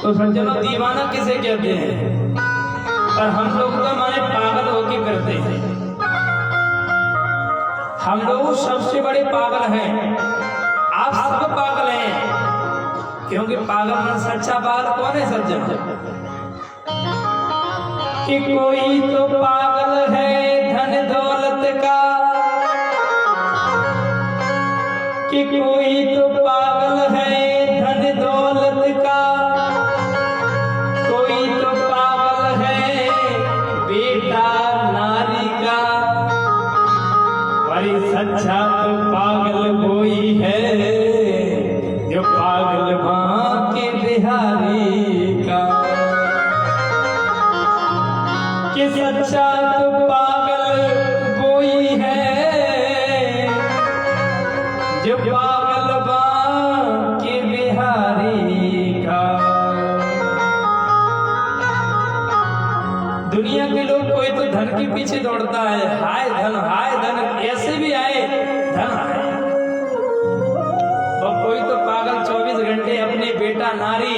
तो सज्जनों दीवाना किसे कहते हैं? पर हम लोग तो माने पागल होके करते हैं। हम लोग सबसे बड़े पागल हैं। आप सब पागल हैं, क्योंकि पागल में सच्चा पागल कौन है सज्जन? कि कोई तो पागल है धन दौलत का, कि कोई तो पागल है धन दौलत का, कोई तो पागल है बेटा नारी का, पर सच्चा तो पागल कोई है जो पागल मां के बिहारी का। कि सच्चा तो पागल कोई है जो पागल मां के बिहारी का। दुनिया के लोग कोई तो धन के पीछे दौड़ता है, हाय धन ऐसे भी आए धन आए, और कोई तो पागल 24 घंटे अपने बेटा नारी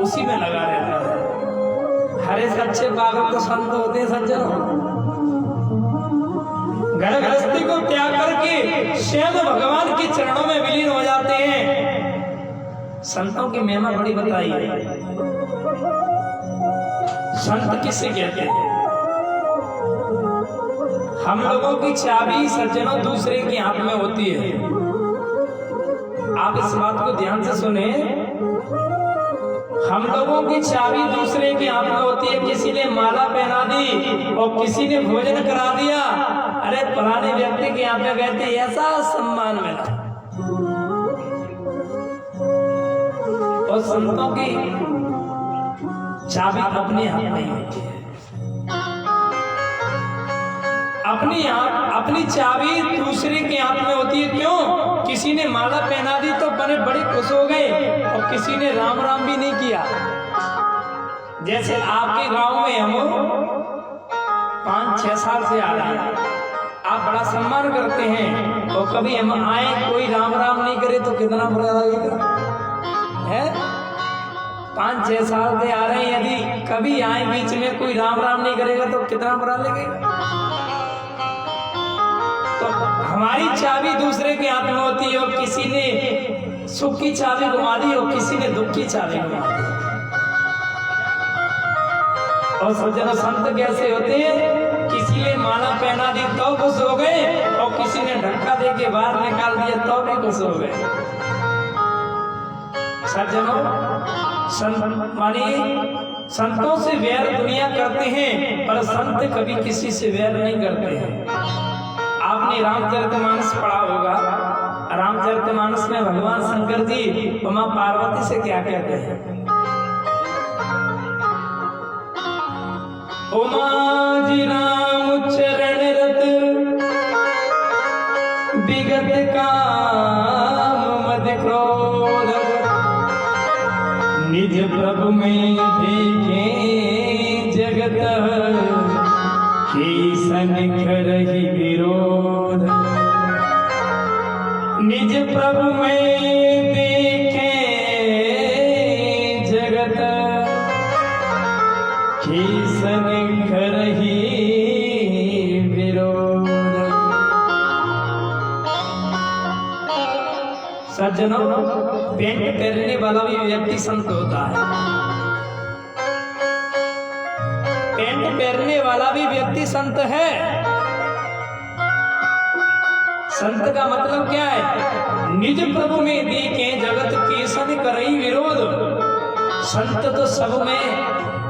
उसी में लगा रहता है। हरे सच्चे पागल तो संत होते हैं सज्जनों। घर गृहस्थी को त्याग करके स्वयं भगवान के चरणों में विलीन हो जाते हैं। संतों की महिमा बड़ी बताई है। संत किसे कहते हैं? हम लोगों की चाबी सज्जनों दूसरे के हाथ में होती है। आप इस बात को ध्यान से सुने। हम लोगों की चाबी दूसरे के हाथ में होती है। किसी ने माला पहना दी और किसी ने भोजन करा दिया, अरे पुराने व्यक्ति के यहाँ पे गए थे, ऐसा सम्मान मिला। और संतों की चाबी अपने हाथ में होती है। अपनी चाबी दूसरे के हाथ में होती है। क्यों? किसी ने माला पहना दी तो बड़े खुश हो गए, और किसी ने राम राम भी नहीं किया। जैसे आपके गांव में हम 5-6 साल से आ रहे हैं, आप बड़ा सम्मान करते हैं, और कभी हम आए कोई राम राम नहीं करे तो कितना बुरा लगेगा है। 5-6 साल से आ रहे हैं, यदि कभी आए बीच में कोई राम राम नहीं करेगा तो कितना बुरा लगेगा। तो हमारी चाबी दूसरे के हाथ में होती है, और किसी ने सुख की चाबी घुमा दी और किसी ने दुख की चाबी घुमा दी। और सज्जनों संत कैसे होते हैं? किसी ने माला पहना दी तो खुश हो गए, और किसी ने धक्का दे के बाहर निकाल दिया तो भी खुश हो गए। सज्जनों संतों से वैर दुनिया करते हैं, पर संत कभी किसी से वैर नहीं करते हैं। आपने रामचरितमानस पढ़ा होगा। रामचरितमानस में भगवान शंकर जी उमा पार्वती से क्या कहते हैं? उमा जी राम चरण प्रभु में देखे जगत कीसन करहि विरोध। निज प्रभु में देखे जगत कीसन करहि विरोध। सज्जनों, पेंट पहनने वाला भी व्यक्ति संत होता है। पेंट पहनने वाला भी व्यक्ति संत है। संत का मतलब क्या है? निज प्रभु में देखे जगत कीसन करहि विरोध। संत तो सब में,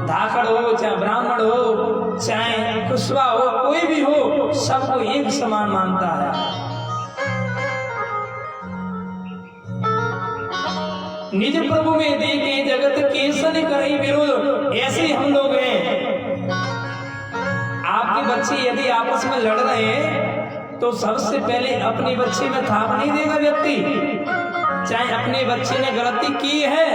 धाकड़ हो चाहे ब्राह्मण हो चाहे कुशवा हो, कोई भी हो, सबको एक समान मानता है। निज प्रभु में देखे जगत कीसन करहि विरोध। ऐसे हम लोग हैं। आपके बच्चे यदि आपस में लड़ रहे हैं तो सबसे पहले अपने बच्चे में थाप नहीं देगा व्यक्ति। चाहे अपने बच्चे ने गलती की है,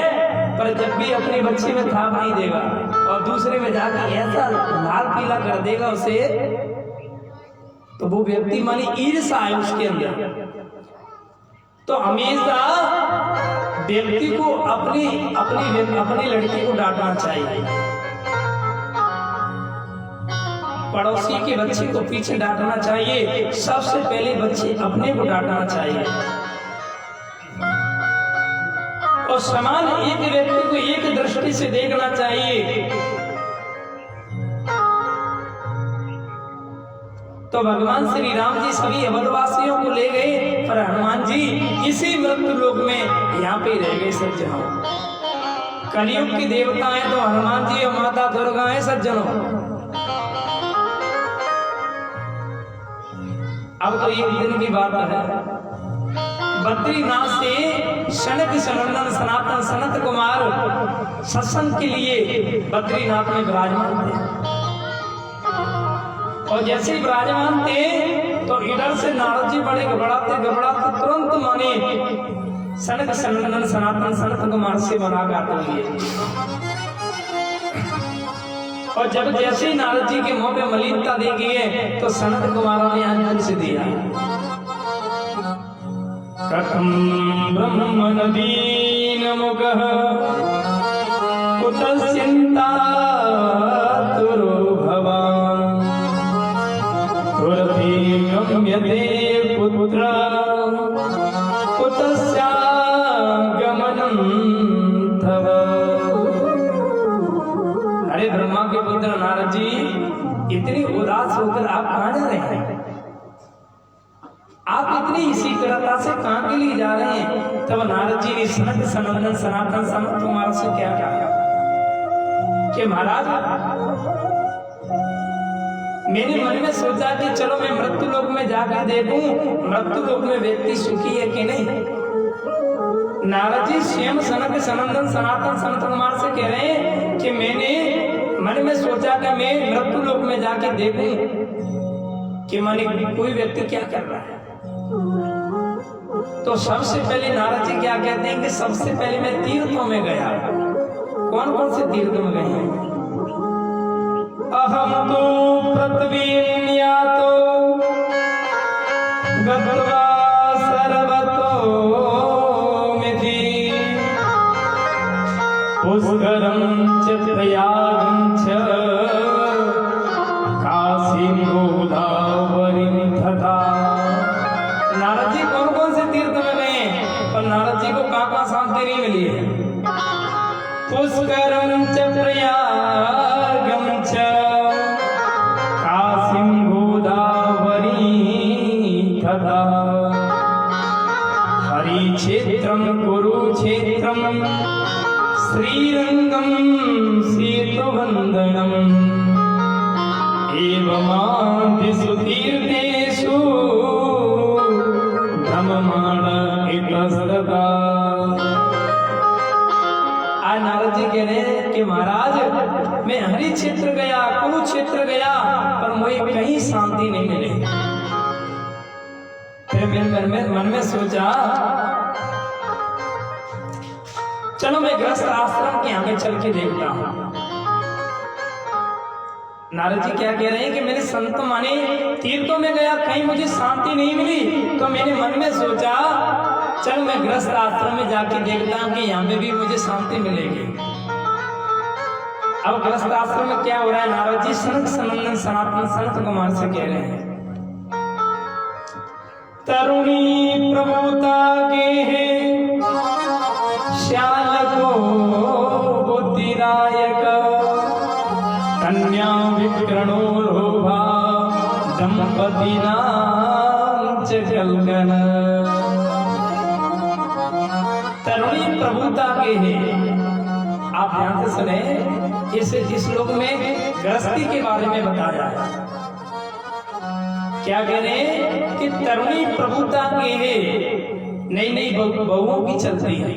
पर जब भी अपने बच्चे में थाप नहीं देगा और दूसरे में जाकर ऐसा लाल पीला कर देगा उसे, तो वो व्यक्ति मानी ईर्ष्या है उसके अंदर। तो हमेशा व्यक्ति को अपनी लड़की को डांटना चाहिए। पड़ोसी के बच्चे को पीछे डांटना चाहिए। सबसे पहले बच्चे अपने को डांटना चाहिए। और समान एक व्यक्ति को एक दृष्टि से देखना चाहिए। तो भगवान श्री राम जी सभी अवधवासियों को ले गए, पर हनुमान जी इसी मृत्यु लोक में यहाँ पे रह गए। सज्जनों, कलयुग की देवता है तो हनुमान जी और माता दुर्गा है। सज्जनों, अब तो एक दिन की बात है। बद्रीनाथ से सनक सनंदन सनातन सनत कुमार सत्संग के लिए बद्रीनाथ में विराजमान थे। और जैसे ही विराजमान थे तो इधर से नारद जी बड़े घबराते तुरंत माने सनक सनंदन सनातन सनत कुमार से मुलाकात हुई। और जब जैसे ही नारद जी के मुंह पे मलिनता देखी है तो सनत कुमारों ने अंजन से दिया, कथम ब्रह्मण दीन मुखः कुतस्यन्ता तुरो भवान् गम्यते पुत्र कुतस्या गमनं तव। अरे ब्रह्मा के पुत्र नारद जी, इतनी उदास होकर आप कहाँ जा रहे हैं? आप इतनी शीघ्रता से कहाँ के लिए जा रहे हैं? तब नारद जी ने सनक सनंदन सनातन सनत कुमार से क्या कहा कि महाराज, मैंने मन में सोचा कि चलो मैं मृत्यु लोक में जाकर देखूं मृत्यु लोक में व्यक्ति सुखी है कि नहीं। नारद जी स्वयं सनक सनंदन सनातन सनत कुमार से कह रहे हैं कि मैंने मन में सोचा कि मैं मृत्यु लोक में जाकर देखूं कि माने कोई व्यक्ति क्या कर रहा है। तो सबसे पहले नारद जी क्या कहते हैं कि सबसे पहले मैं तीर्थों में गया। कौन कौन से तीर्थ में गए हैं? अहम तो पृथ्वी यातो गत्वा सर्वतो मिति पुष्करं च प्रयागं च काशीं गोदावरीं तथा। नारद जी कौन कौन से तीर्थ में गए? और नारद जी को कहाँ शांति नहीं मिली है? पुष्करं च प्रयागं च हरिक्षेत्रं कुरुक्षेत्रं श्रीरंगं सेतुवन्दनम् एवमादिषु तीर्थेषु भ्रममाण इतस्ततः। आज नारद जी कह रहे हैं कि महाराज मैं हरि क्षेत्र गया, कुरुक्षेत्र गया, पर मुझे कहीं शांति नहीं मिली। फिर मन में सोचा चलो मैं गृहस्थ आश्रम के यहाँ पे चल के देखता हूँ। नारद जी क्या कह रहे हैं कि मैंने संत माने तीर्थों में गया, कहीं मुझे शांति नहीं मिली, तो मैंने मन में सोचा चल मैं गृहस्थ आश्रम में जाके देखता हूँ कि यहाँ पे भी मुझे शांति मिलेगी। अब गृहस्थ आश्रम में क्या हो रहा है, नारद जी सनक सनंदन सनातन संत कुमार से कह रहे हैं, तरुणी प्रभुता के हैं श्याल को बुद्धिदायक, कन्या विक्रणो लोभा दंपति नाम चलगन। तरुणी प्रभुता के हैं। आप ध्यान से सुने, इस श्लोक में गृहस्थी के बारे में बताया है। क्या कह रहे हैं कि तरुणी प्रभुता के हैं, नई नई बहुओं की चलती है।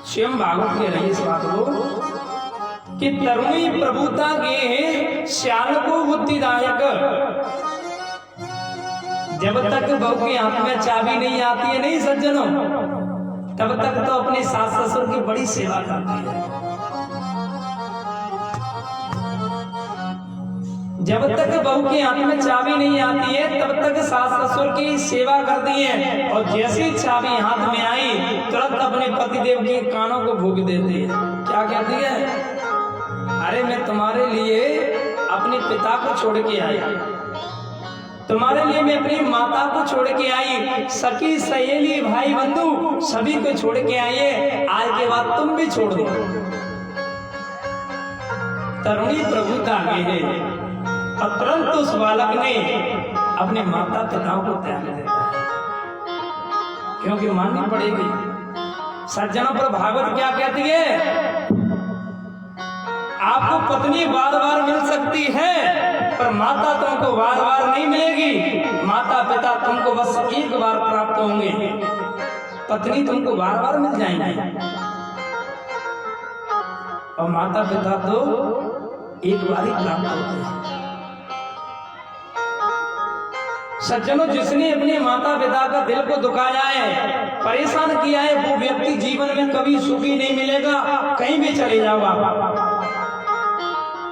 स्वयं भागवत कह रही है इस बात को कि तरुणी प्रभुता के हैं श्याल को बुद्धिदायक। जब तक बहू के हाथ में चाबी नहीं आती है नहीं सज्जनों, तब तक तो अपने सास ससुर की बड़ी सेवा करती है। जब तक बहू के हाथ में चाबी नहीं आती है तब तक सास ससुर की सेवा करती है, और जैसे चाबी हाथ में आई तुरंत अपने पतिदेव के कानों को भूख देती है। क्या कहती है, अरे मैं तुम्हारे लिए अपने पिता को छोड़ के आई, तुम्हारे लिए मैं अपनी माता को छोड़ के आई, सखी सहेली भाई बंधु सभी को छोड़ के आई है, आज के बाद तुम भी छोड़ दो। तरुणी प्रभुता आगे है, और तुरंत उस बालक ने अपने माता पिताओं को त्याग दिया, क्योंकि माननी पड़ेगी। सज्जनों पर भागवत क्या कहती है, आपको पत्नी बार बार मिल सकती है पर माता तुमको बार बार नहीं मिलेगी। माता पिता तुमको बस एक बार प्राप्त होंगे, पत्नी तुमको बार बार मिल जाएंगी, और माता पिता तो एक बार ही प्राप्त होते हैं। सज्जनों, जिसने अपने माता पिता का दिल को दुखाया है, परेशान किया है, वो व्यक्ति जीवन में कभी सुखी नहीं मिलेगा, कहीं भी चले जाओ आप।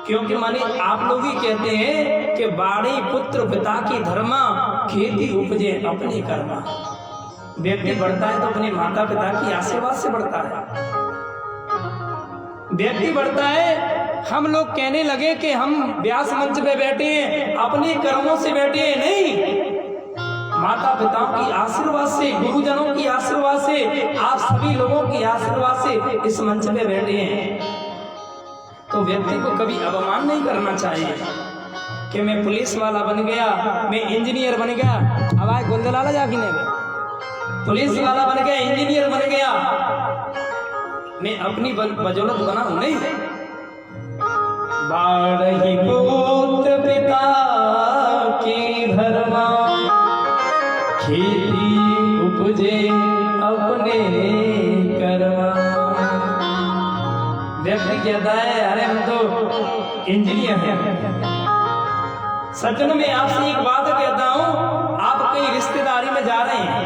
क्योंकि माने आप लोग ही कहते हैं कि बाड़ी पुत्र पिता की धर्मा, खेती उपजे अपने कर्मा। व्यक्ति बढ़ता है तो अपने माता पिता की आशीर्वाद से बढ़ता है। व्यक्ति बढ़ता है, हम लोग कहने लगे कि हम व्यास मंच पे बैठे हैं, अपने कर्मों से बैठे हैं, नहीं, माता पिताओं की आशीर्वाद से, गुरुजनों की आशीर्वाद से, आप सभी लोगों की आशीर्वाद से इस मंच पे बैठे हैं। तो व्यक्ति को कभी अपमान नहीं करना चाहिए कि मैं पुलिस वाला बन गया, मैं इंजीनियर बन गया। अब आए गुंदलाला जाके नहीं, पुलिस वाला बन गया, इंजीनियर बन गया, मैं अपनी बजौलत बनाऊं नहीं। बाढ़ी पुत्र पिता की धर्मा, खेती उपजे अपने कर्मा। व्यक्ति कहता है अरे हम तो इंजीनियर हैं। सज्जनों, मैं आपसे एक बात कहता हूं, आप कहीं रिश्तेदारी में जा रहे हैं,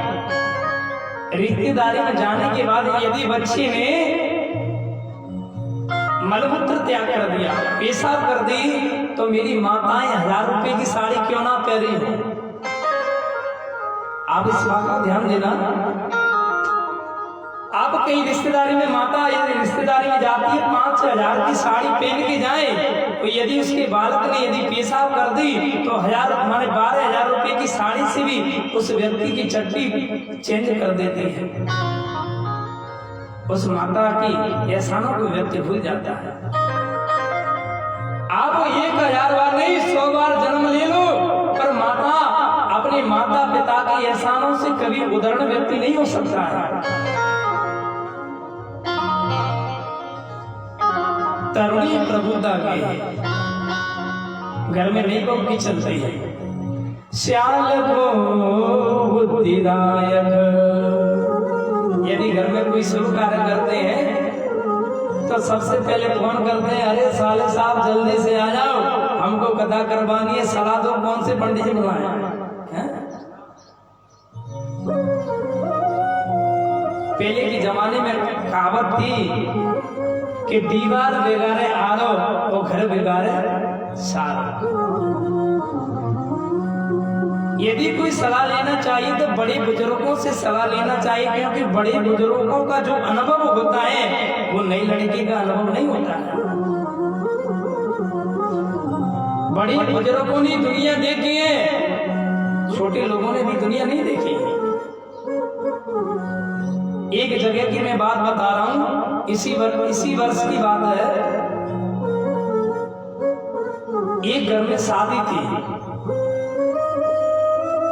रिश्तेदारी में जाने के बाद यदि बच्चे ने मलमूत्र त्याग कर दिया, पेशाब कर दी, तो मेरी माताएं 1000 रुपए की साड़ी क्यों ना पहनी हो, आप इस बात का ध्यान देना। आप कहीं रिश्तेदारी में, माता यदि रिश्तेदारी में जाती है 5000 की साड़ी पहन के जाए, तो यदि उसके बालक ने यदि पेशाब कर दी तो 12,000 रुपए की साड़ी से भी उस व्यक्ति की चट्टी चेंज कर देती है। उस माता की एहसानों को व्यक्ति भूल जाता है। आप 1000 बार नहीं 100 बार जन्म ले लो, पर माता, अपने माता पिता के एहसानों से कभी उदाहरण व्यक्ति नहीं हो सकता है। तरुणी प्रभुता के घर में नहीं बहू की चलती है, श्याल को बुद्धिदायक। यदि घर में कोई शुभ कार्य करते हैं तो सबसे पहले फोन करते हैं, अरे साले साहब जल्दी से आ जाओ, हमको कथा करवानी है, सलाह दो कौन से पंडित जी बुलाए। पहले के जमाने में कहावत थी कि दीवार बिगाड़े आरो और घर बिगाड़े सारो। यदि कोई सलाह लेना चाहिए तो बड़े बुजुर्गों से सलाह लेना चाहिए, क्योंकि बड़े बुजुर्गों का जो अनुभव होता है वो नई लड़की का अनुभव नहीं होता है। बड़े बुजुर्गों ने दुनिया देखी है, छोटे लोगों ने भी दुनिया नहीं देखी है। एक जगह की मैं बात बता रहा हूं, इसी वर्ष की बात है। एक घर में शादी थी,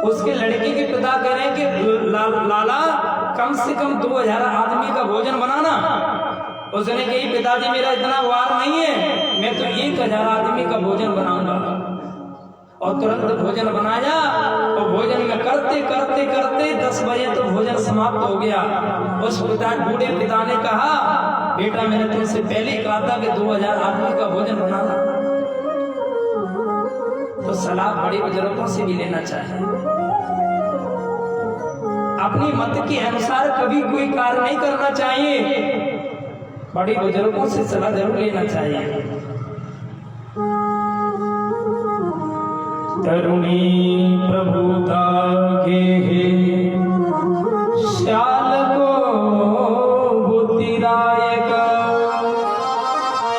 उसके लड़की के पिता कह रहे हैं कि लाला कम से कम 2000 आदमी का भोजन बनाना। उसने कही पिताजी मेरा इतना वार नहीं है, मैं तो 1000 आदमी का भोजन बनाऊंगा। और तुरंत भोजन बनाया और भोजन में करते करते करते 10 बजे तो भोजन समाप्त हो गया। उस बूढ़े पिता ने कहा बेटा मैंने तुमसे पहले ही कहा था कि 2000 आदमी का भोजन बनाना। तो सलाह बड़े बुजुर्गों से भी लेना चाहिए। अपनी मत के अनुसार कभी कोई कार्य नहीं करना चाहिए, बड़े बुजुर्गों से सलाह जरूर लेना चाहिए। तरुणी प्रभुता के श्याल को बुद्धिदायक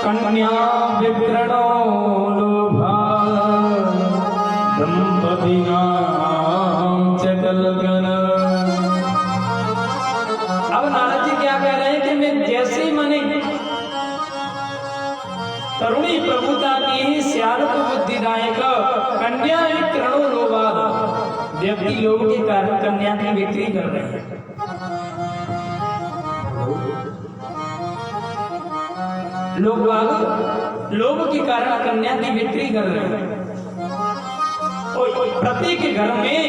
कन्या विक्रणो लोभा दंपतिनां चकलगन। अब नारद जी क्या कह रहे हैं कि मैं जैसे ही मने तरुणी प्रभुता की ही श्याल को बुद्धिदायक कन्या विक्रणो लोभा, व्यक्ति लोग के कारण कन्या की बिक्री कर रहे हैं। लोग के कारण कन्या की बिक्री कर रहे हैं। प्रत्येक घर में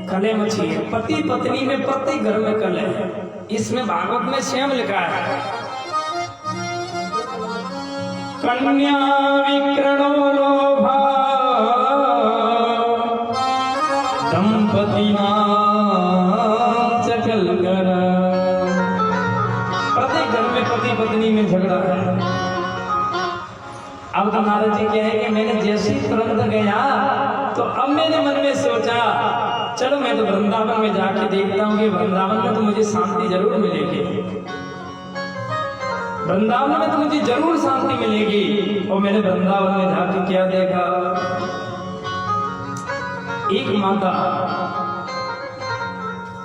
कलह मची है, पति पत्नी में प्रत्येक घर में कलह है। इसमें भागवत में स्वयं लिखा है कन्या विक्रणो लोभा दंपतिनां चकलगन। प्रत्येक घर में पति पत्नी में झगड़ा है। अब तो नारद जी कहे कि मैंने जैसे तुरंत गया तो अब मैंने मन में सोचा चलो मैं तो वृंदावन में जाके देखता हूँ कि वृंदावन में तो मुझे शांति जरूर मिलेगी, वृंदावन में तो मुझे जरूर शांति मिलेगी। और मैंने वृंदावन में जाके क्या देखा, एक माता,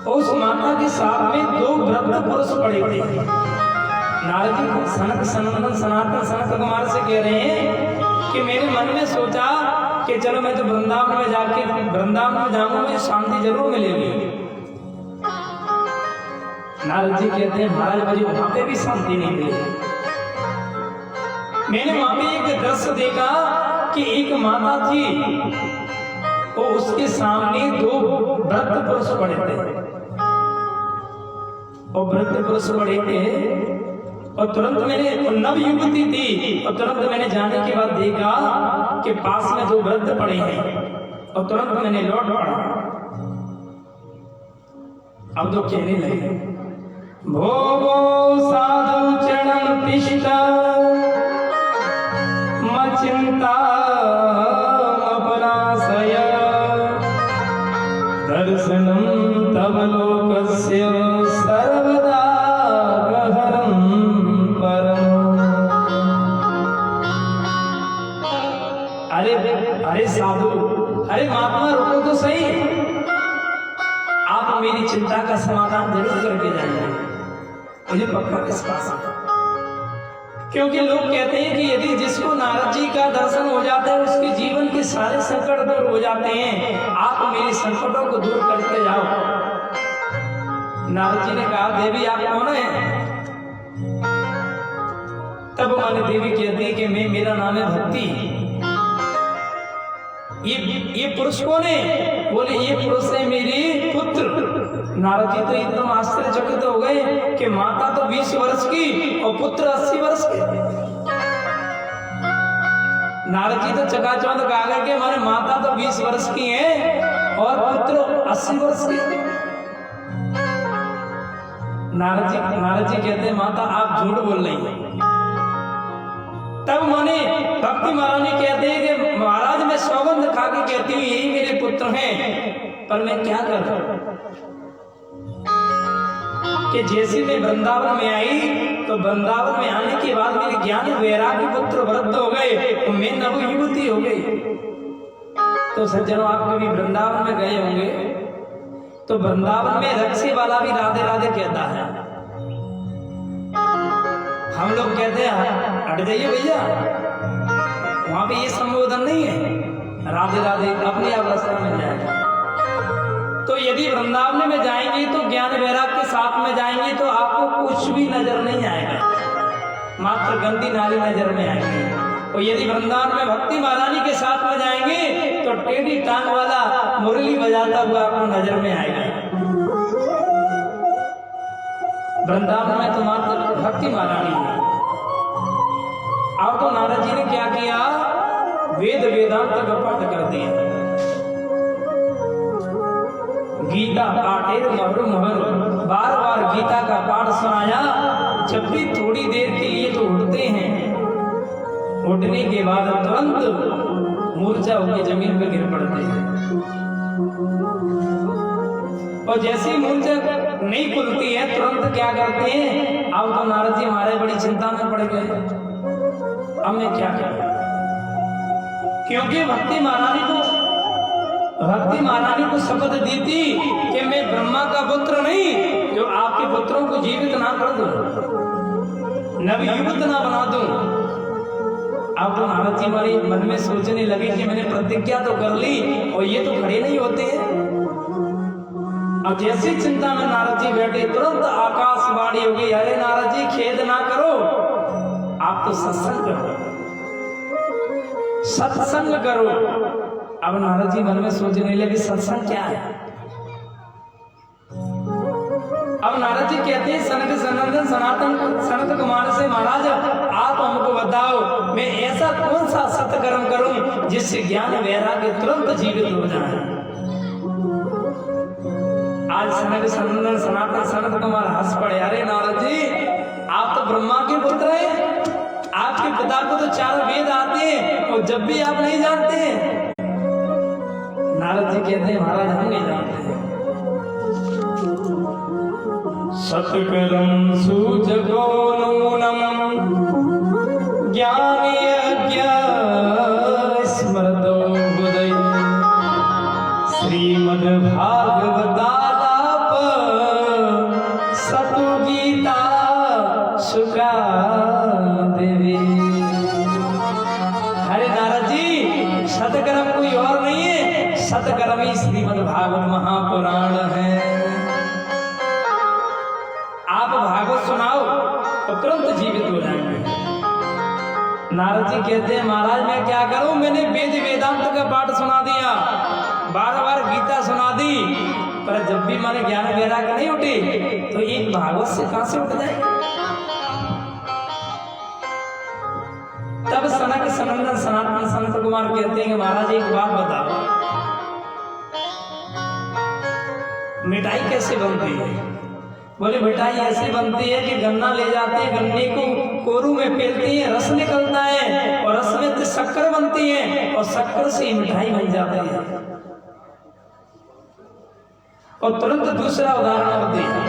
उस माता के साथ में 2 वृद्ध पुरुष पड़े थे। नारद जी सनक सनंदन सनातन सनक कुमार से कह रहे हैं कि मेरे मन में सोचा कि चलो मैं तो वृंदावन में जाके वृंदावन में जाऊंगा, मुझे शांति जरूर मिलेगी। नारद जी कहते हैं महाराज मुझे वहां पे भी शांति नहीं मिली। मैंने वहां पे एक दृश्य देखा कि एक माता थी और उसके सामने 2 वृद्ध पुरुष पड़े थे। और वृद्ध पुरुष पड़े थे और तुरंत मैंने नव युवती थी और तुरंत मैंने जाने के बाद देखा कि पास में 2 वृद्ध पड़े हैं और तुरंत मैंने लौट पड़ा। अब तो कहने लगे भोगो साधु चरण तिष्ठ मचिंता अपरासय दर्शनम तव लोकस्य सर्वदा गहरं परम। अरे साधु, अरे महात्मा रुको तो सही, आप मेरी चिंता का समाधान जरूर करके जाएंगे, मुझे पक्का विश्वास है। क्योंकि लोग कहते हैं कि यदि जिसको नारद जी का दर्शन हो जाता है उसके जीवन के सारे संकट दूर हो जाते हैं, आप मेरे संकटों को दूर करते जाओ। नारद जी ने कहा देवी आप कौन है? तब माने देवी कहती है कि मैं, मेरा नाम है भक्ति। ये पुरुष कौन है? बोले ये पुरुष है मेरे पुत्र। नारद जी तो एकदम आश्चर्यचकित हो गए कि माता तो 20 वर्ष की और पुत्र 80 वर्ष के। नारद जी तो चकाचौंध कहा गए कि हमारे माता तो 20 वर्ष की है और पुत्र 80 वर्ष के। नारद जी कहते हैं माता आप झूठ बोल रही हैं। तब माने भक्ति महारानी कहते हैं कि महाराज मैं सौगंध खा के कहती हूँ यही मेरे पुत्र हैं, पर मैं क्या करूं कि जैसे मैं वृंदावन में आई तो वृंदावन में आने के बाद मेरे ज्ञान वैराग्य पुत्र वृद्ध हो गए तो मैं नव युवती हो गई। तो सज्जनों आप कभी वृंदावन में गए होंगे तो वृंदावन में रक्षे वाला भी राधे राधे कहता है। हम लोग कहते हैं हट जाइए भैया, वहां पे ये संबोधन नहीं है, राधे राधे अपने आप रास्ता मिल जाएगा। तो यदि वृंदावन में जाएंगे तो ज्ञान वैराग के साथ में जाएंगे तो आपको कुछ भी नजर नहीं आएगा, मात्र गंदी नाली नजर में आएंगे। और यदि वृंदावन में भक्ति महारानी के साथ में जाएंगे तो टेढ़ी टांग वाला मुरली बजाता हुआ आपको नजर में आएगा। वृंदावन में तो मात्र भक्ति महारानी है। अब तो नारद जी ने क्या किया, वेद वेदांत का पाठ कर दिया, गीता पाठेर महरु महरु, बार बार गीता का पाठ सुनाया। जब भी थोड़ी देर के लिए तो उठते हैं, उठने के बाद तुरंत मूर्छा होकर जमीन पर गिर पड़ते हैं। और जैसे ही मूर्छा नहीं खुलती है तुरंत क्या करते हैं, अब तो नारद जी हमारे बड़ी चिंता में पड़ गए, अब मैं क्या करूं, क्योंकि भक्ति महारानी को शपथ दी थी कि मैं ब्रह्मा का पुत्र नहीं जो आपके पुत्रों को जीवित ना कर दूं, नवयुवत ना बना दूं। अब तो नारद जी हमारे मन में सोचने लगे कि मैंने प्रतिज्ञा तो कर ली और ये तो खड़े नहीं होते हैं। अब जैसी चिंता में नारद जी बैठे तुरंत आकाशवाणी हो गई, अरे नारद जी खेद ना करो, आप तो सत्संग करो, सत्संग करो। अब नारद जी मन में सोचने लगे सत्संग क्या है। अब नारद जी कहते हैं सनक सनंदन सनातन सनत कुमार से, महाराज आप हमको बताओ मैं ऐसा कौन सा सत्कर्म करूं जिससे ज्ञान वैराग्य तुरंत जीवित हो जाए। आज सनक सनंदन सनातन सनत कुमार हंस पड़े, अरे नारद जी आप तो ब्रह्मा के पुत्र हैं, आपके पिता को तो 4 वेद आते हैं और जब भी आप नहीं जानते हैं। नारद जी कहते हैं महाराज हम नहीं जानते हैं। सत्कर्म सूचको नूनम ज्ञान यज्ञ स्मृतो हृदय श्रीमद् भागवतालाप सतु गीता सुखा देवी। अरे नारद जी सत्कर्म कोई और नहीं है, सत्कर्म ही श्रीमद् भागवत महापुराण है। आप भागवत सुनाओ तो तुरंत जीवित हो जाएंगे। नारद जी कहते हैं महाराज मैं क्या करूं, मैंने वेद वेदांत का पाठ सुना दिया, बार बार गीता सुना दी, पर जब भी माने ज्ञान वैराग्य नहीं उठी तो एक भागवत से कहां से उठ जाए। तब सनक सनंदन सनातन संत कुमार कहते हैं कि महाराज एक बात बताओ, मिठाई कैसे बनती है। बोले मिठाई ऐसे बनती है कि गन्ना ले जाते हैं, गन्ने को कोरू में पेलते हैं, रस निकलता है और रस में शक्कर बनती है और शक्कर से मिठाई बन जाती है। और तुरंत दूसरा उदाहरण होते हैं,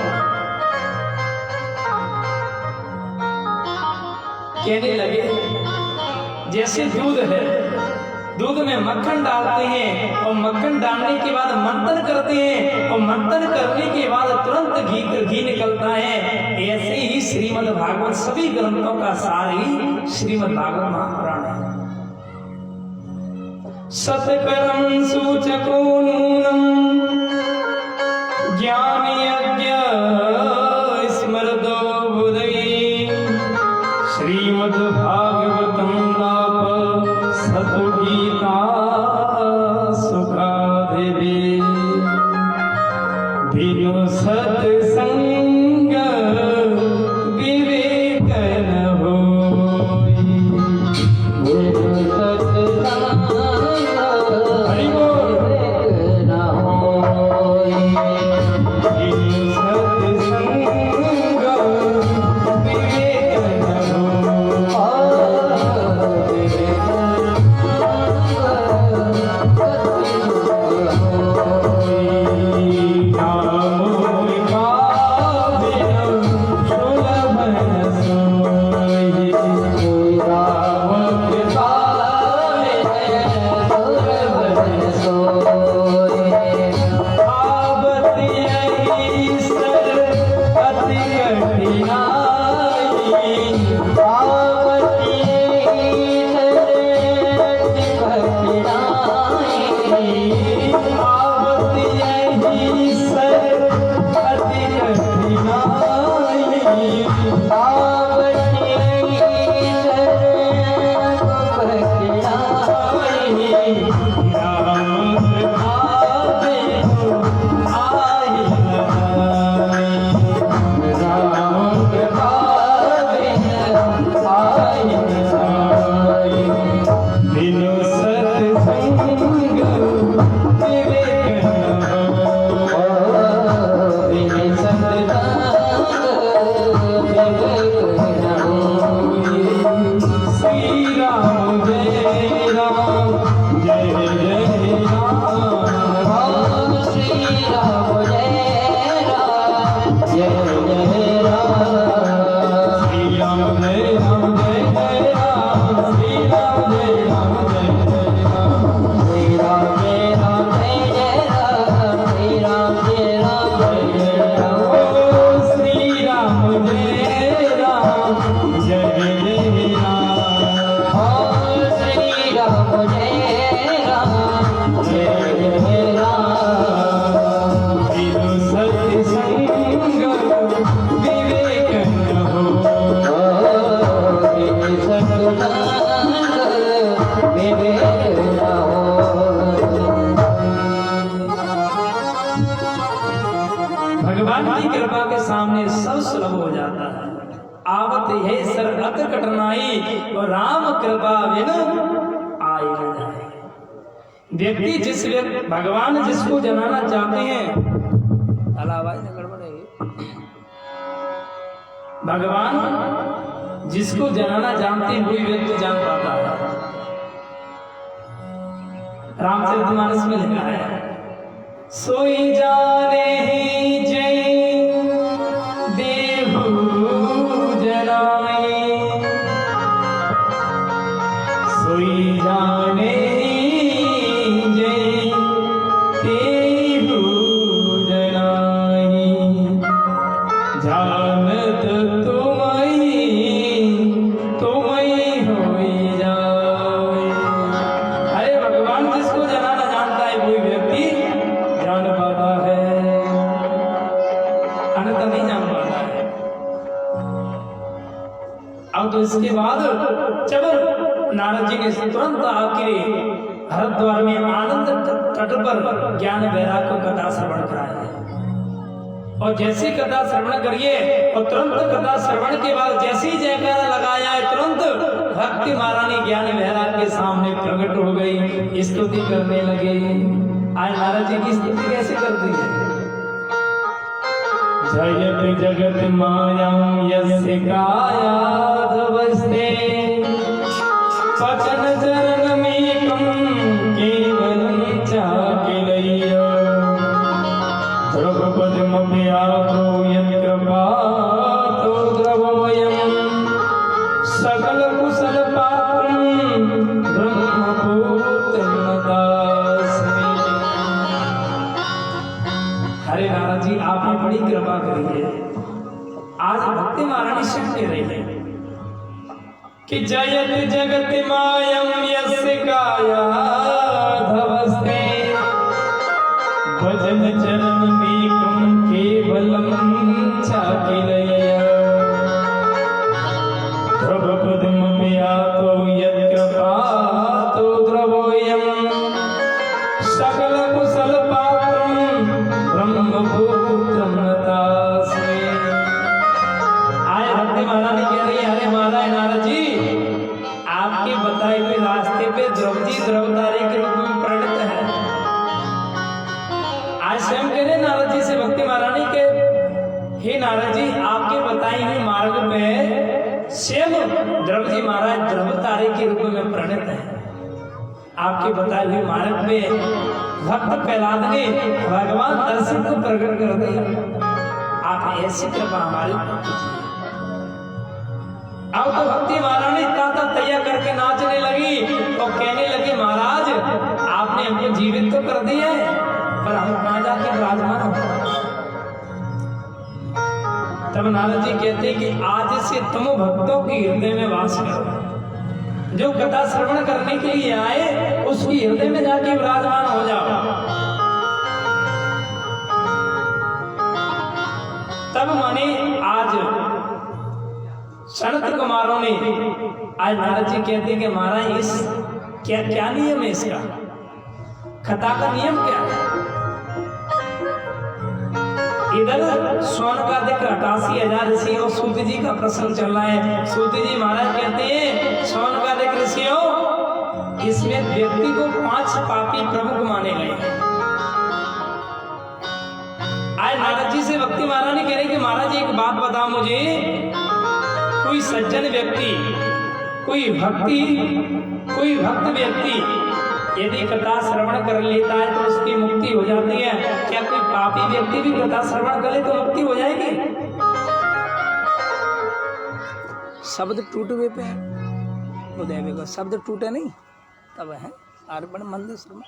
कहने लगे जैसे दूध है, दूध में मक्खन डालते हैं और मक्खन डालने के बाद मंथन करते हैं और मंथन करने के बाद तुरंत घी निकलता है। ऐसे ही श्रीमद् भागवत सभी ग्रंथों का सार ही श्रीमद् भागवत महापुराण है। सत्कर्म सूचको नूनम ज्ञान यज्ञ स्मृतो हृदय श्रीमद् भागवतम सतु गीता सुखा देवी। बिनु सत्संग विवेक न होई, बिनु सत्संग विवेक न भगवान की कृपा के सामने सब सुलभ हो जाता है। आवत है सरअत कठिनाई और राम कृपा बिन आई न जाए। व्यक्ति जिस भगवान जिसको जनाना चाहते हैं, भगवान जिसको जनाना जानते हैं वही व्यक्ति जान पाता है। रामचरितमानस में लिखा है, सोई जाने जय देहु जनाए, सोई जाने जय देहु जनाए, जानत तुम्हें होई जाए। अरे भगवान जिसको जनाना जानता है वही व्यक्ति जान पाता है, अन्यथा नहीं जान पाता है। अब तो इसके बाद जब नारद जी ने तुरंत आके हरिद्वार में आनंद तट पर ज्ञान वैराग को कथा श्रवण कराया, और जैसी कथा श्रवण करिए और तुरंत कथा श्रवण के बाद जैसी जयकारा लगाया है, तुरंत भक्ति महारानी ज्ञान वैराग के सामने प्रकट हो गई, स्तुति करने लगे। आज नारद जी की स्तुति कैसे करती है? जयत जगत मायां यस्य कायाधवस्ते, वचन चरण में कम केवलं चाकिलय्य, द्रवपदमपि आतो यत्कृपातो द्रवोऽयं, सकल कुशल पात्रं ब्रह्मपुत्रं नतास्मि। हरे नारद जी, आपने बड़ी कृपा करी है। आज भक्ति महारानी शिव कह रही है कि जयत जगत मायं यस्य कायाधवस्ते, भजन चरण मेकं केवलं चाकिलय्य, द्रवपदमपि आतो यत्कृपातो द्रवोऽयं, सकल कुशल पात्रं ब्रह्मपुत्रं नतास्मि। आए भक्ति महारानी कह रही है, अरे महाराज नारद जी, आपके बताए हुए रास्ते पे द्रौपदी द्रवतारी के रूप में परिणत है। आज स्वयं कह रहे नारद जी से भक्ति महारानी के, हे नारद जी, आपके बताए हुए मार्ग पे स्वयं द्रौपदी महाराज द्रवतारी के रूप में परिणत है। आपके बताए हुए मार्ग पे भक्त प्रहलाद ने भगवान दर्शन को प्रकट कर दिया। आप ऐसी कृपा हमारी कीजिए। अब तो भक्ति महारानी ताता तैयार करके नाचने लगी और कहने लगी, महाराज आपने हमको जीवित तो कर दिया है, पर हम कहाँ जाके विराजमान हो। तब नारद जी कहते कि आज से तुम भक्तों के हृदय में वास करो। जो कथा श्रवण करने के लिए आए उसकी हृदय में जाके विराजमान हो जाओ। तब माने आज सनत कुमारों ने, आज नारद जी कहते कि महाराज इस क्या नियम है इसका? कथा का नियम क्या है? इधर शौनकादिक 88,000 ऋषि और सूत जी का प्रसंग चल रहा है। सूत जी महाराज कहते हैं शौनकादिक ऋषियों, इसमें व्यक्ति को 5 पापी प्रमुख माने गए हैं। आज नारद जी से भक्ति महारानी कह रहे कि महाराज एक बात बताओ मुझे, कोई सज्जन व्यक्ति, कोई भक्त व्यक्ति यदि कथा श्रवण कर लेता है तो उसकी मुक्ति हो जाती है। क्या कोई पापी व्यक्ति भी कथा श्रवण करे तो मुक्ति हो जाएगी? शब्द टूटे हुए पे है, शब्द टूटे नहीं तब है अर्पण मंदिर श्रवण।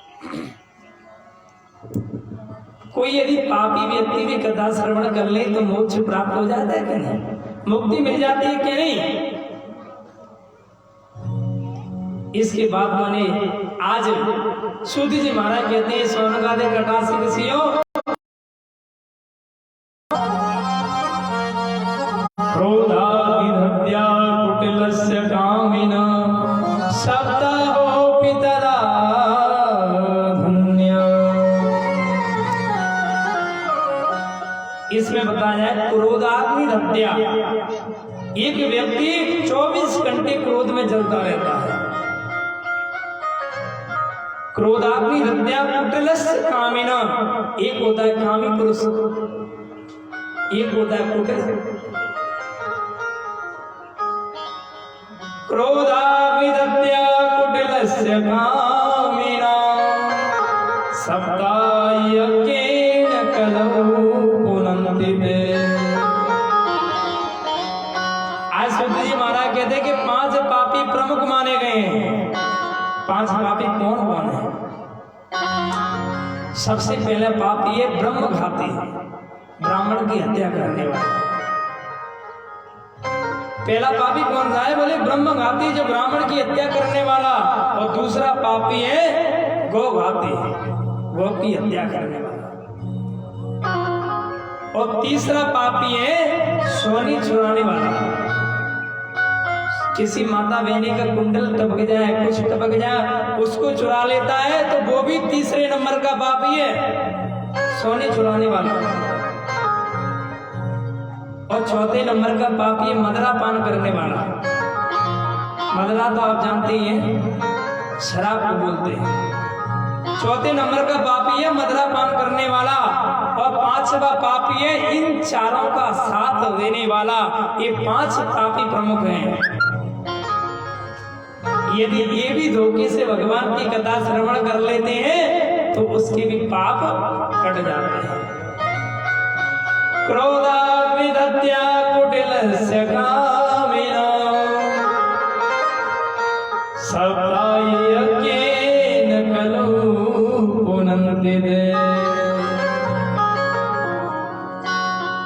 कोई यदि पापी व्यक्ति भी कथा श्रवण कर ले तो मोक्ष प्राप्त हो जाता है कि नहीं? मुक्ति मिल जाती है कि नहीं? इसके बाद मैंने आज सूत जी महाराज कहते हैं शौनकादिक 88 ऋषियों, क्रोधाभिधत्या कुटिलस्य कामिना सप्ताहोऽपि तदा धन्या। इसमें बताया है क्रोधाग्निधत्या, एक व्यक्ति 24 घंटे क्रोध में जलता रहता है। क्रोधाग्निधत्या कुटिलस्य कामिना, एक होता है कामी पुरुष, एक होता है कुटिल। क्रोधाग्निधत्या कुटिलस्य कामिना सप्तायज्ञेन कलौ पुनन्ति ते। आज सूत जी महाराज कहते हैं कि 5 पापी प्रमुख माने गए हैं। 5 पापी कौन कौन है? सबसे पहले पापी है ब्रह्मघाती, ब्राह्मण की हत्या करने वाला। पहला पापी कौन सा है? बोले ब्रह्मघाती, जो ब्राह्मण की हत्या करने वाला। और दूसरा पापी है गौघाती, गौ की हत्या करने वाला। और तीसरा पापी है सोनी चुराने वाला। किसी माता बहनी का कुंडल टपक जाए, कुछ टपक जाए, उसको चुरा लेता है तो वो भी तीसरे नंबर का पापी है, सोने चुराने वाला। और चौथे नंबर का पापी है मदरा पान करने वाला। मदरा तो आप जानते ही हैं, शराब को बोलते हैं। चौथे नंबर का पापी है मदरा पान करने वाला। और 5वां पापी है इन चारों का साथ देने वाला। ये 5 पापी प्रमुख हैं। यदि ये भी धोखे से भगवान की कथा श्रवण कर लेते हैं तो उसके भी पाप कट जाते हैं। क्रोधाग्निधत्या कुटिलस्य कामिना सप्तायज्ञेन कलौ पुनन्ति ते।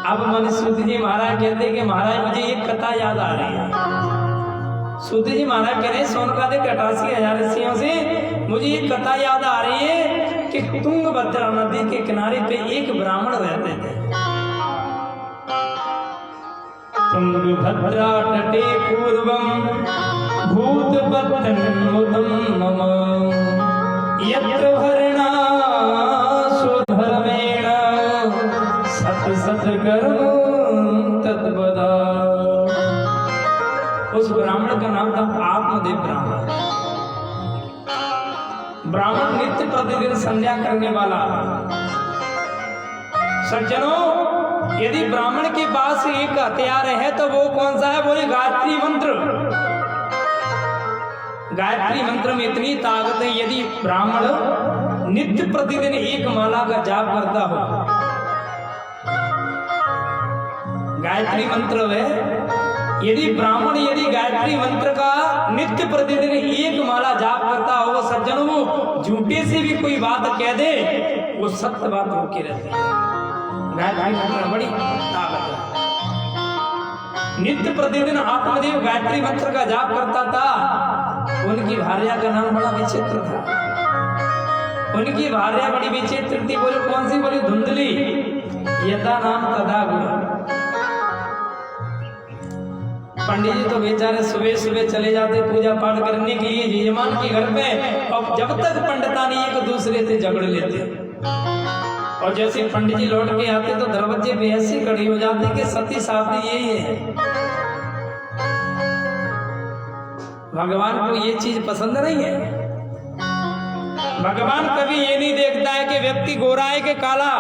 अब मन सूत जी महाराज कहते कि महाराज मुझे एक कथा याद आ रही है। सूत जी महाराज कह रहे हैं शौनकादिक 88,000 ऋषियों से मुझे एक कथा याद आ रही है कि तुंगभद्रा नदी के किनारे पे एक ब्राह्मण रहते थे। तुंगभद्रा तटे पूर्वम भूतपतन्मुदं मम यत्र भरणा स्वधर्मेण सत सत कर्म तद्वदा। उस ब्राह्मण का नाम था आत्मदेव ब्राह्मण। ब्राह्मण नित्य प्रतिदिन संध्या करने वाला। सज्जनों, यदि ब्राह्मण के पास एक हथियार है तो वो कौन सा है? बोले गायत्री मंत्र। गायत्री मंत्र में इतनी ताकत है, यदि ब्राह्मण नित्य प्रतिदिन एक माला का जाप करता हो, गायत्री मंत्र है, यदि ब्राह्मण यदि गायत्री मंत्र का नित्य प्रतिदिन एक माला जाप करता हो, सज्जनों, वो झूठे से भी कोई बात कह दे वो सत्य बात होके रहती है। गायत्री मंत्र बड़ी ताकत है। नित्य प्रतिदिन आत्मदेव गायत्री मंत्र का जाप करता था। उनकी भार्या का नाम बड़ा विचित्र था। उनकी भार्या बड़ी विचित्र थी। बोले कौन सी? बोली धुंधली। यथा नाम तथा गुण। पंडित जी तो बेचारे सुबह सुबह चले जाते पूजा पाठ करने के लिए यजमान के घर पे, और जब तक पंडितानी एक दूसरे से झगड़ लेते, और जैसे पंडित जी लौट के आते तो दरवाजे पे ऐसी खड़ी हो जाती कि सती साथी यही है। भगवान को ये चीज पसंद नहीं है। भगवान कभी ये नहीं देखता है कि व्यक्ति गोरा है कि काला,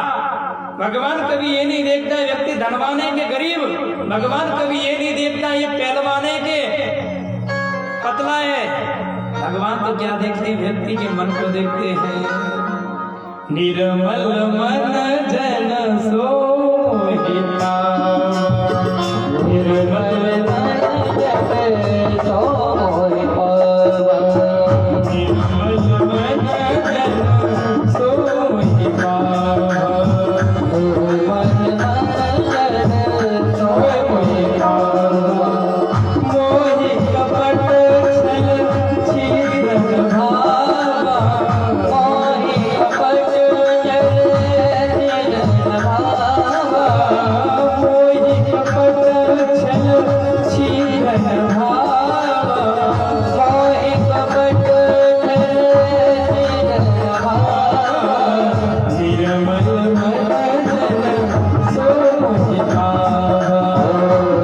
भगवान कभी ये नहीं देखता है व्यक्ति धनवान है कि गरीब, भगवान कभी ये नहीं देखता ये पहलवान है कि पतला है। भगवान तो क्या देखते हैं, व्यक्ति के मन को देखते हैं। निर्मल मन जन सोहिता, निर्मल मन जन सोहिता, निर्मल मन जन सोहिता, मोहि कपट छल छीरन भावा, मोहि कपट छल छीरन भावा, मोहि कपट छल छीरन भावा, मोहि कपट छल छीरन भावा, निर्मल मन जन सोहिता,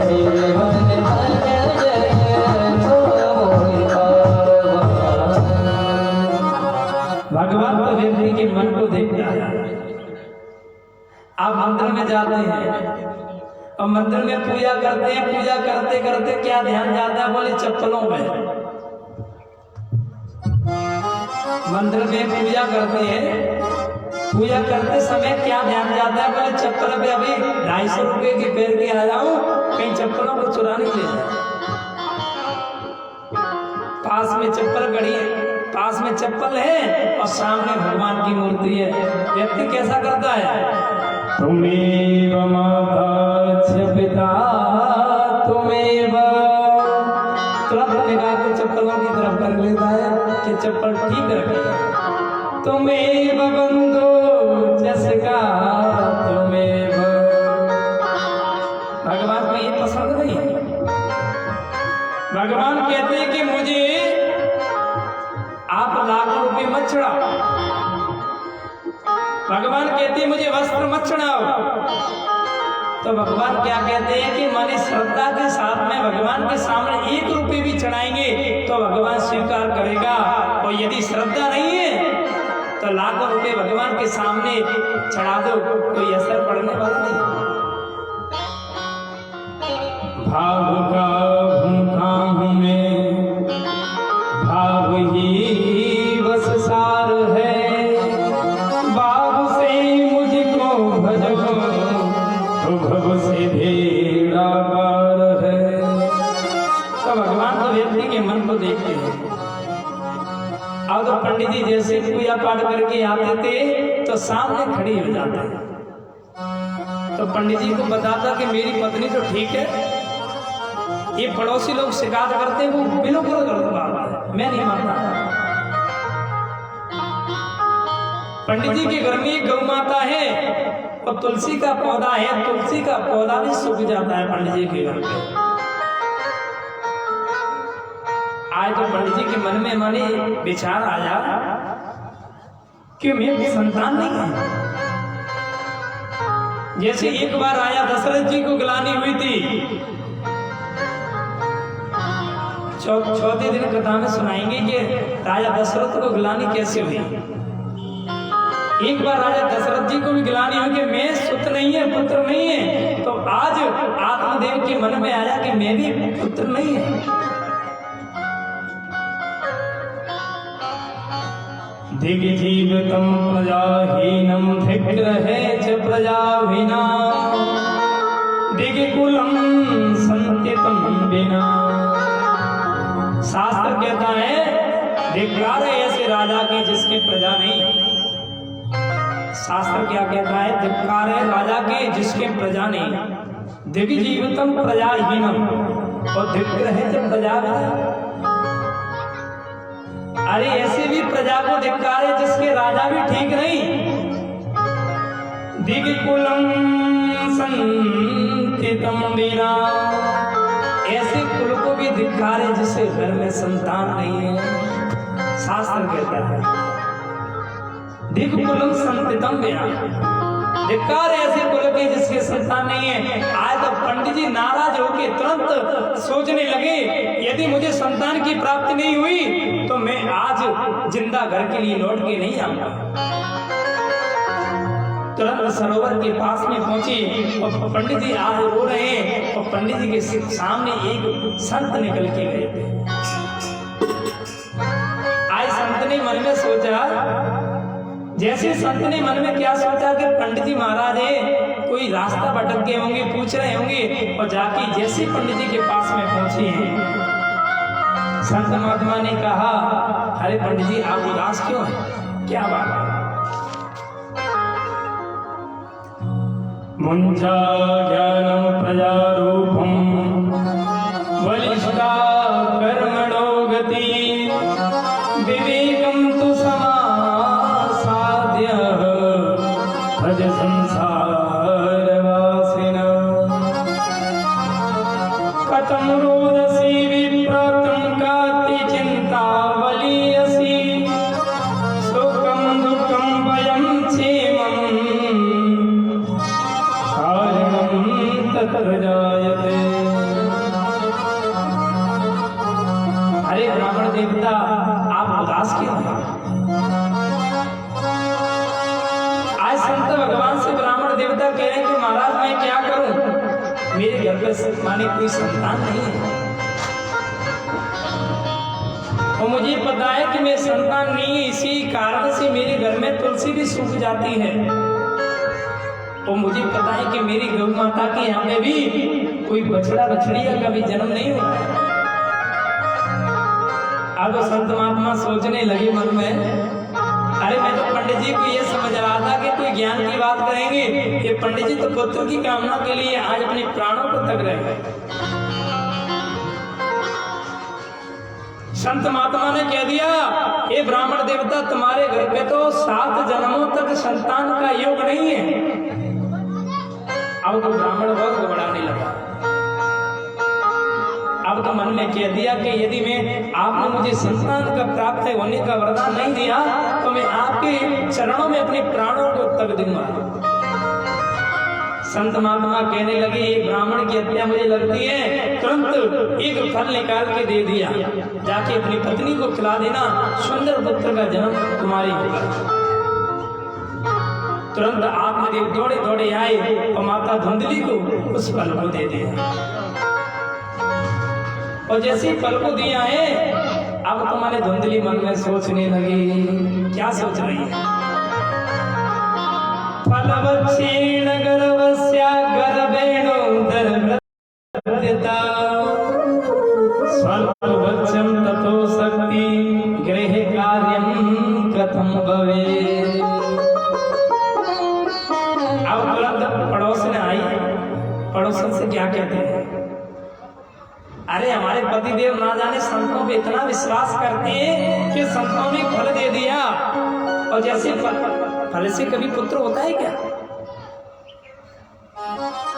निर्मल मन जन सोहिता। भगवान तो व्यक्ति के मन को देखता है। आप मंदिर में जाते हैं और मंदिर में पूजा करते हैं, पूजा करते करते क्या ध्यान जाता है, बोले चप्पलों में। मंदिर में पूजा करते हैं, पूजा करते समय क्या ध्यान जाता है, बोले चप्पल पे अभी 250 रुपए के पैर के आ जाऊं, कहीं चप्पलों को चुरा नहीं ले जाए। पास में चप्पल खड़ी है, पास में चप्पल है और सामने भगवान की मूर्ति है। व्यक्ति कैसा करता है, तुमेव माता च पिता तुमेव, तुरंत निगाह को चप्पलों की तरफ कर लेता है कि चप्पल ठीक रखे। तुमेव बंधु जसका तुमेव, भगवान को ये पसंद नहीं है। भगवान कहते हैं कि मुझे आप लाखों रुपये मत चढ़ाओ। भगवान कहते हैं मुझे वस्त्र मत चढ़ाओ। तो भगवान क्या कहते हैं कि माने श्रद्धा के साथ में भगवान के सामने 1 रुपये भी चढ़ाएंगे तो भगवान स्वीकार करेगा, और यदि श्रद्धा नहीं है तो लाखों रुपए भगवान के सामने चढ़ा दो, कोई असर पड़ने वाला नहीं। भाव का भूखा हूं मैं, भाव ही बस सार है, बाबू से मुझको भजो तो भव से भेड़ा पार है। तो भगवान तो व्यक्ति के मन को देखते हैं। अब तो पंडित जी जैसे पूजा पाठ करके आते थे तो सामने खड़ी हो जाते, तो पंडित जी को बताता कि मेरी पत्नी तो ठीक है, ये पड़ोसी लोग शिकायत करते हैं वो बिल्कुल गलत बात है, मैं नहीं मानता। पंडित जी के घर में एक गौ माता है और तुलसी का पौधा है, तुलसी का पौधा भी सूख जाता है पंडित जी के घर पे। आज तो पंडित जी के मन में माने विचार आया कि मेरी संतान नहीं है। जैसे एक बार आया दशरथ जी को गिलानी हुई थी, चौथे दिन कथा में सुनाएंगे कि राजा दशरथ को गिलानी कैसे हुई। एक बार राजा दशरथ जी को भी गिलानी हुई कि मैं सुत नहीं है, पुत्र नहीं है, तो आज आत्मदेव के मन में आया कि मैं भी पुत्र नहीं है। दिग्जीवितं प्रजाहीनं धिग्रहे च प्रजाभिना, दिग्कुलं संतितं विना। शास्त्र कहता है धिक्कार है ऐसे राजा के जिसके प्रजा नहीं। शास्त्र क्या कहता है, धिक्कार है राजा के जिसके प्रजा नहीं। दिग्जीवितं प्रजाहीनम और दिग्रहे च प्रजाभिना। अरे ऐसे भी प्रजा को धिक्कार है जिसके राजा भी ठीक नहीं। दिग्कुलं संतितं विना, ऐसे जिसके घर में संतान नहीं है, शास्त्र कहता है दिक्कुलम संतितम मेरा, धिक्कार ऐसे कुल के जिसके संतान नहीं है। आज तो पंडित जी नाराज होकर तुरंत सोचने लगे यदि मुझे संतान की प्राप्ति नहीं हुई तो मैं आज जिंदा घर के लिए लौट के नहीं आऊंगा। तुरंत सरोवर के पास में पहुंची और पंडित जी आज रो रहे हैं और पंडित जी के सामने एक संत निकल के गए थे। आज संत ने मन में सोचा, जैसे संत ने मन में क्या सोचा कि पंडित जी महाराज है कोई रास्ता भटक गए होंगे, पूछ रहे होंगे, और जाके जैसे पंडित जी के पास में पहुंचे हैं संत महात्मा ने कहा, अरे पंडित जी आप उदास क्यों हैं, क्या बात है? मुंजा ज्ञानम प्रजारूपम वलिष्ठा कर्मणो गति विवेकम तु समासाद्य भज संसार वासिना कथम रोदसी विप्रतम काति चिंता वलीयसी सुखम दुखम वयम क्षेमम जायते। अरे ब्राह्मण देवता आप उदास क्यों हैं? आज संत भगवान से ब्राह्मण देवता कह रहे हैं कि महाराज मैं क्या करूं, मेरे घर में माने कोई संतान नहीं है और मुझे पता है कि मैं संतान नहीं है, इसी कारण से मेरे घर में तुलसी भी सूख जाती है और मुझे पता है कि मेरी गौ माता के यहाँ पे भी कोई बछड़ा बछड़िया का भी जन्म नहीं हुआ। अब संत महात्मा सोचने लगे मन में, अरे मैं तो पंडित जी को ये समझ रहा था कि कोई ज्ञान की बात करेंगे, ये पंडित जी तो पुत्र की कामना के लिए आज अपने प्राणों को तक रहे हैं। संत महात्मा ने कह दिया, ये ब्राह्मण देवता तुम्हारे घर पे तो 7 जन्मों तक संतान का योग नहीं है। अब तो ब्राह्मण बहुत घबराने लगा। अब तो मन में कह दिया कि यदि मैं आपने मुझे संतान का प्राप्त होने का वरदान नहीं दिया तो मैं आपके चरणों में अपने प्राणों को तक दूंगा। संत महात्मा कहने लगे ये ब्राह्मण की हत्या मुझे लगती है, तुरंत एक फल निकाल के दे दिया, जाके अपनी पत्नी को खिला देना, सुंदर पुत्र का जन्म तुम्हारी होगा। तुरंत आत्मदेव दौड़े दौड़े आए और माता धुंधली को उस फल को दे दिया और जैसे फल को दिया है अब तुम्हारे धुंधली मन में सोचने लगी, क्या सोच रही है? फलवक्षेण गर्भस्या गर्भेणोदरव्रत्यता स्वल्पवक्षं ततो शक्ति गृहे कार्यं कथं भवेत्। अब पड़ोसन आई, पड़ोसन से क्या कहते हैं, अरे हमारे पतिदेव ना जाने संतों पे इतना विश्वास करते हैं कि संतों ने फल दे दिया, और जैसे फल से कभी पुत्र होता है क्या?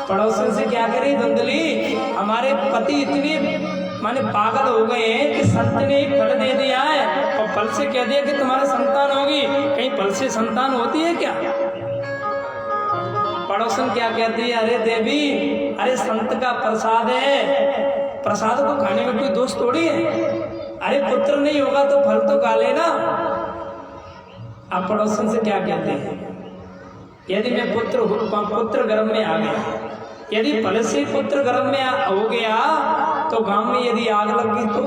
पड़ोसन से क्या करे धुंधली, हमारे पति इतने माने पागल हो गए हैं कि संत ने एक फल दे दिया है और फल से कह दिया कि तुम्हारा संतान होगी, कहीं फल से संतान होती है क्या? पड़ोसन क्या कहती है, अरे देवी, अरे संत का प्रसाद है, प्रसाद को खाने में कोई दोष थोड़ी है, अरे पुत्र नहीं होगा तो फल तो खा लेना। अब पड़ोसन से क्या कहते हैं, यदि मैं पुत्र गर्भ में आ गया, यदि फल से पुत्र गर्भ में हो गया तो गांव में यदि आग लग गई तो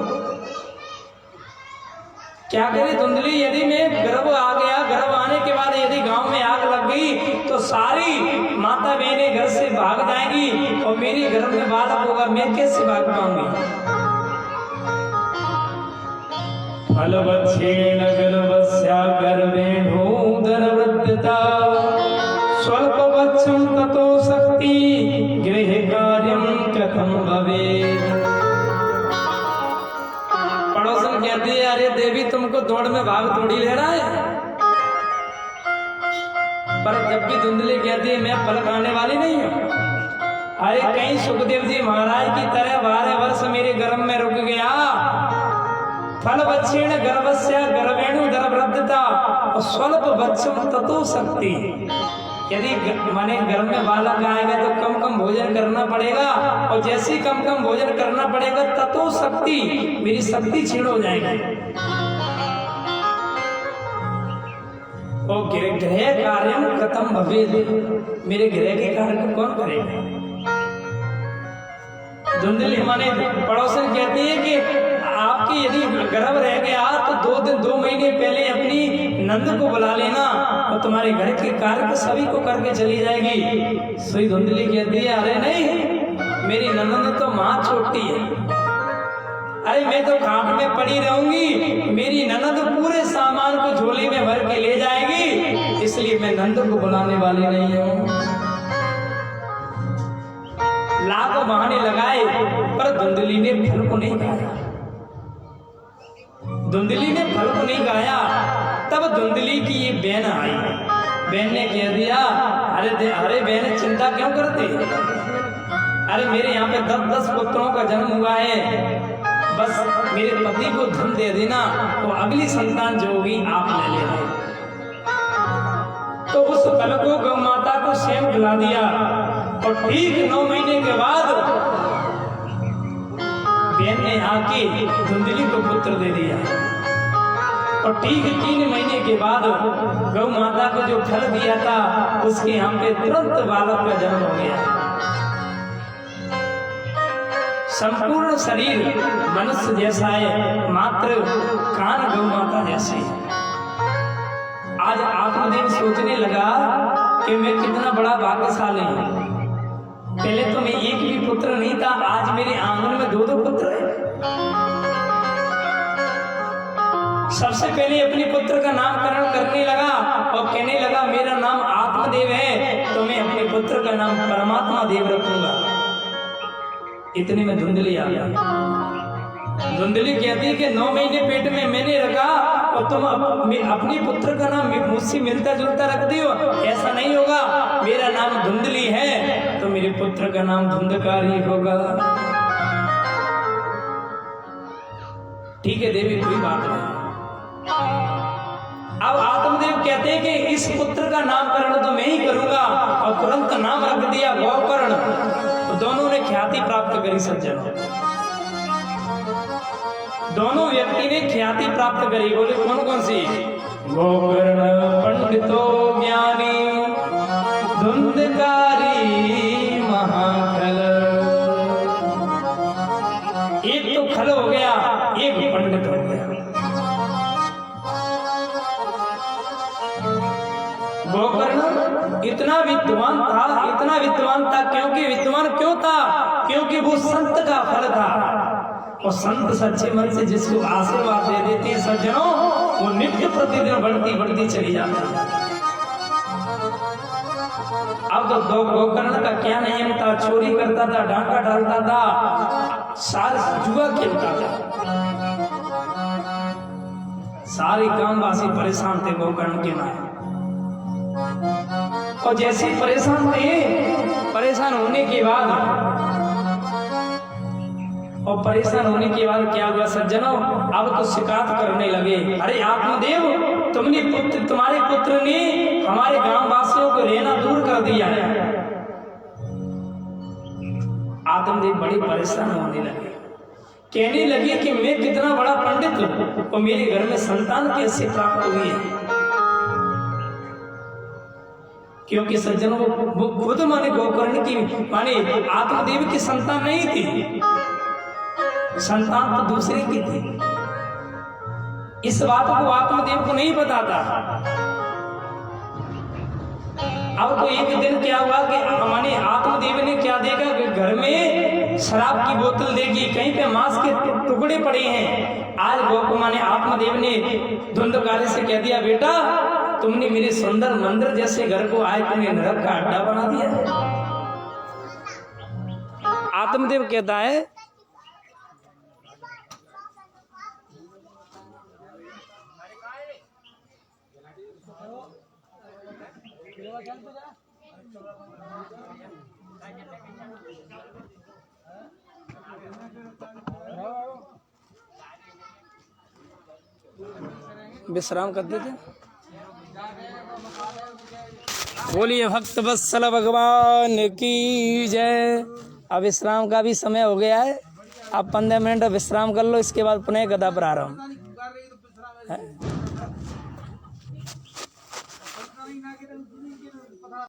क्या करे धुंधली, यदि मैं गर्भ आ गया, गर्भ आने के बाद यदि गांव में आग लग गई तो सारी माता बहनें घर से भाग जाएंगी और मेरे घर में बालक होगा, मैं कैसे भाग पाऊंगी? फलवक्षेण गर्भस्या गर्भेणोदरव्रत्यता स्वल्पवक्षं ततो शक्ति गृहे कार्यं कथं भवेत्। पड़ोसन कहती है, अरे देवी तुमको दौड़ में भाग थोड़ी ले रहा है, पर जब भी धुंधली कहती है मैं फल खाने वाली नहीं हूँ, अरे कहीं सुखदेव जी महाराज की तरह 12 वर्ष मेरे गर्भ में रुक गया फल बच्छेण गर्भस्य गर्भेणु गर्भवृद्धता और स्वल्प बच्चम ततो शक्ति। यदि माने गर्भ में बालक आएगा तो कम कम भोजन करना पड़ेगा, और जैसे ही कम कम भोजन करना पड़ेगा ततो शक्ति, मेरी शक्ति क्षीण हो जाएगी। और गृह कार्यम खत्म भवेद, मेरे गृह के कार्य को कौन करेगा। धुंधली माने पड़ोसन कहती है कि आपकी यदि गर्भ रह गया तो 2 महीने पहले अपनी नंद को बुला लेना, और तुम्हारे घर के कार्य सभी को करके चली जाएगी। सुई धुंधली कहती है अरे नहीं, मेरी नंद तो माँ छोटी है, अरे मैं तो खाट में पड़ी रहूंगी, मेरी ननद पूरे सामान को झोली में भर के ले जाएगी, इसलिए मैं नंद को बुलाने वाली नहीं हूँ। लाखों बहाने लगाए पर धुंधली ने फल को नहीं गाया। धुंधली ने फल को नहीं गाया। तब धुंधली की ये बहन आई, बहन ने कह दिया अरे बहन चिंता क्यों करते, अरे मेरे यहाँ पे 10 पुत्रों का जन्म हुआ है, बस मेरे पति को धन दे देना, तो अगली संतान जो होगी आप ले लेना। तो उस फल को गौ माता को स्वयं खिला दिया, और ठीक 9 महीने के बाद बहन ने आके धुंधली को पुत्र दे दिया, और ठीक 3 महीने के बाद गौ माता को जो फल दिया था उसके यहाँ पे तुरंत बालक का जन्म हो गया। संपूर्ण शरीर मनुष्य जैसा है, मात्र कान गौ माता जैसे। आज आत्मदेव सोचने लगा कि मैं कितना बड़ा भाग्यशाली हूं। पहले तो मैं एक भी पुत्र नहीं था, आज मेरे आंगन में 2 पुत्र हैं। सबसे पहले अपने पुत्र का नामकरण करने लगा और कहने लगा मेरा नाम आत्मदेव है, तो मैं अपने पुत्र का नाम परमात्मा देव रखूंगा। इतने में धुंधली आ गया। धुंधली कहती है कि 9 महीने पेट में मैंने रखा और तुम अपनी पुत्र का नाम मुझसे मिलता जुलता रखती हो, ऐसा नहीं होगा। मेरा नाम धुंधली है तो मेरे पुत्र का नाम धुंधकारी होगा। ठीक है देवी, कोई बात नहीं। अब आत्मदेव कहते हैं कि इस पुत्र का नामकरण तो मैं ही करूंगा, और तुरंत नाम रख दिया गोकर्ण। तो दोनों ने ख्याति प्राप्त करी सज्जन, दोनों व्यक्ति ने ख्याति प्राप्त करी। बोले कौन कौन सी? गोकर्ण पंडितो ज्ञानी धुंधकारी महाखल। एक तो खल हो गया, एक पंडित हो गया। गोकर्ण इतना विद्वान था, क्योंकि विद्वान क्यों था? क्योंकि वो संत का फल था, और संत सच्चे मन से जिसको आशीर्वाद दे देते हैं सज्जनों, वो नित्य प्रतिदिन बढ़ती चली जाती है। अब तो गोकर्ण का क्या नियम था? चोरी करता था, डांका डालता था, सारा जुआ खेलता था। सारे गांववासी परेशान थे गोकर्ण के मारे। और जैसे परेशान थे, परेशान होने के बाद क्या हुआ सज्जनों? अब तो शिकायत करने लगे, अरे आत्मदेव तुम्हारे पुत्र ने हमारे गांव वासियों को रहना दूर कर दिया है। आत्मदेव बड़ी परेशान होने लगे, कहने लगे कि मैं कितना बड़ा पंडित हूं और मेरे घर में संतान कैसे प्राप्त हुई है। क्योंकि सज्जनों वो खुद माने गोकर्ण की माने आत्मदेव की संतान नहीं थी, संतान तो दूसरे की थी। इस बात को आत्मदेव को नहीं पता था। अब तो एक दिन क्या हुआ कि माने आत्मदेव ने क्या देखा कि घर में शराब की बोतल देखी, कहीं पे मांस के टुकड़े पड़े हैं। आज गोप माने आत्मदेव ने धुंधकारी से कह दिया, बेटा तुमने मेरे सुंदर मंदिर जैसे घर को आए तुम्हें नरक का अड्डा बना दिया। आत्मदेव कहता है विश्राम कर देते। बोलिए भक्त वत्सल भगवान की जय। अब विश्राम का भी समय हो गया है, आप 15 मिनट विश्राम कर लो, इसके बाद पुनः गदा प्रारंभ।